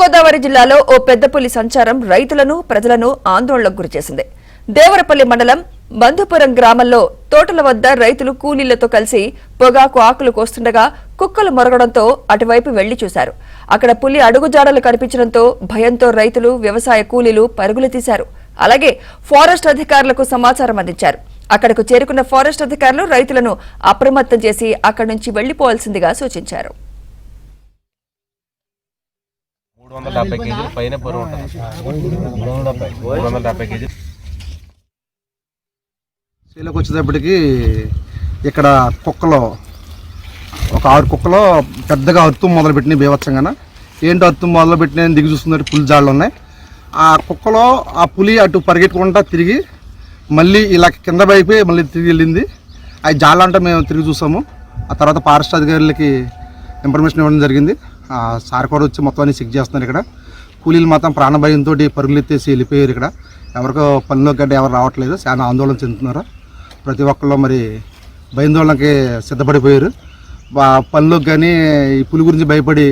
తూర్పుగోదావరి జిల్లాలో ఓ పెద్ద పులి సంచారం రైతులను ప్రజలను ఆందోళనకు గురిచేసింది. దేవరపల్లి మండలం బంధుపురం గ్రామంలో తోటల వద్ద రైతులు కూలీలతో కలిసి పొగాకు ఆకులు కోస్తుండగా కుక్కలు మొరగడంతో అటువైపు వెళ్లి చూశారు. అక్కడ పులి అడుగుజాడలు కనిపించడంతో భయంతో రైతులు, వ్యవసాయ కూలీలు పరుగులు తీశారు. అలాగే ఫారెస్ట్ అధికారులకు సమాచారం అందించారు. అక్కడకు చేరుకున్న ఫారెస్ట్ అధికారులు రైతులను అప్రమత్తం చేసి అక్కడి నుంచి వెళ్లిపోవాల్సిందిగా సూచించారు. 370 కేజీలు పైన బరువు ఉంటుంది. 370 కేజీలు. సీలకు వచ్చేటప్పటికి ఇక్కడ కుక్కలు ఒక 6 కుక్కలు పెద్దగా అరుతు మొదలుపెట్టినాయి. బీభత్సంగా ఏంటో అరుతు మొదలుపెట్టిన దిగి చూస్తున్నట్టు పులి జాళ్ళు ఉన్నాయి. ఆ కుక్కలో ఆ పులి అటు పరిగెట్టుకుంటా తిరిగి మళ్ళీ ఇలా కింద పైపోయి మళ్ళీ తిరిగి వెళ్ళింది. ఆ జాళ్ళ అంటే మేము తిరిగి చూసాము. ఆ తర్వాత ఫారెస్ట్ అధికారులకి ఇన్ఫర్మేషన్ ఇవ్వడం జరిగింది. సార్ కూడా వచ్చి మొత్తం అన్ని చెక్ చేస్తున్నారు. ఇక్కడ కూలీలు మాత్రం ప్రాణభయంతో పరుగులు ఎత్తేసి వెళ్ళిపోయారు. ఇక్కడ ఎవరికో పనిలో గడ్డ ఎవరు రావట్లేదు. చాలా ఆందోళన చెందుతున్నారు. ప్రతి ఒక్కళ్ళు మరి భయాందోళనకి సిద్ధపడిపోయారు. పనిలోకి కానీ ఈ పులి గురించి భయపడి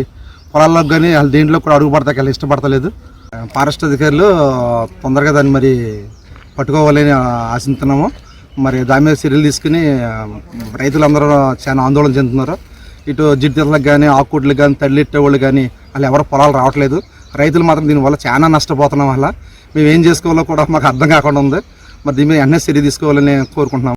పొలాల్లోకి కానీ వాళ్ళు దేంట్లో కూడా అడుగు పడతాకి వాళ్ళు ఇష్టపడతలేదు. ఫారెస్ట్ అధికారులు తొందరగా దాన్ని మరి పట్టుకోవాలని ఆశిస్తున్నాము. మరి దాని మీద చర్యలు తీసుకుని రైతులందరూ చాలా ఆందోళన చెందుతున్నారు. ఇటు జిడ్డలకు కానీ ఆకుకూటలకు కానీ తల్లిట్టే వాళ్ళు కానీ వాళ్ళు ఎవరు పొలాలు రావట్లేదు. రైతులు మాత్రం దీనివల్ల చాలా నష్టపోతున్నాం. వల్ల మేము ఏం చేసుకోవాలో కూడా మాకు అర్థం కాకుండా ఉంది. మరి దీని మీద వెంటనే చర్య తీసుకోవాలని కోరుకుంటున్నాం.